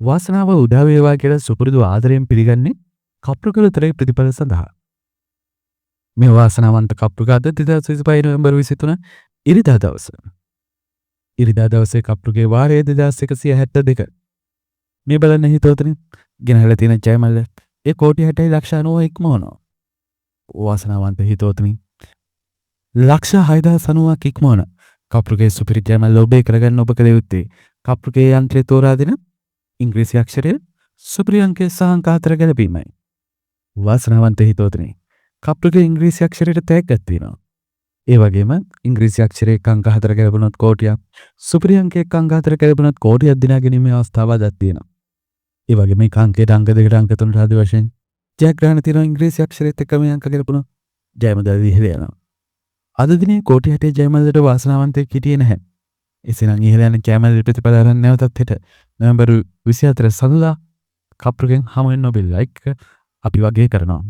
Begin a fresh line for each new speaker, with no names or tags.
වාසනාව උදා වේවා කියලා සුපුරුදු ආදරයෙන් පිළිගන්නේ කප්පුකල තරේ ප්‍රතිඵල සඳහා. මේ වාසනාවන්ත කප්පුක අද 2025 නොවැම්බර් 23 ඉරිදා දවස. ඉරිදා දවසේ කප්පුගේ වාරය 2172. මේ බලන්න හිතවතුනි ගෙනහැලා තියෙන ජයමල්ල ඒ කෝටි 60 ලක්ෂ 90 ඉක්මවනවා. වාසනාවන්ත හිතවතුනි ලක්ෂ 6090ක් ඉක්මවන කප්පුගේ සුපිරි ජයමල්ල ඔබේ කරගන්න ඔබ කළ යුත්තේ කප්පුගේ යන්ත්‍රය තෝරා දෙන ඉංග්‍රීසි අක්ෂරය සුපිරි අංකය සහ අංක 4 ගැලපීමයි. වාසනාවන්ත හිතවතුනි කප්පුගේ ඉංග්‍රීසි අක්ෂරයට තෑග්ගක් තියෙනවා. ඒ වගේම ඉංග්‍රීසි අක්ෂරයේ අංක 4 ගැලපුණොත් කෝටියක්, සුපිරි අංකයක අංක 4 ගැලපුණොත් කෝටියක් දිනා ගැනීමේ අවස්ථාවක් තියෙනවා. ඒ වගේම මේ අංකයට අංක 2ට අංක 3ට ආදී වශයෙන් ජයග්‍රහණ තියෙන ඉංග්‍රීසි අක්ෂරයත් එක්ක මේ අංක ගැලපුණොත් ජයමදාවි ඉහළ යනවා. අද දිනේ කෝටි 60 ජයමල්ලට වාසනාවන්තයෙක් හිටියේ නැහැ. එසේනම් ඉහළ යන ජයමල්ල ප්‍රතිඵල අරන් නැවතත් හෙට නොවැම්බර් 24 සඳුදා කප්පුගෙන් හමු වෙන ඔබේ ලයික් අපි වගේ කරනවා.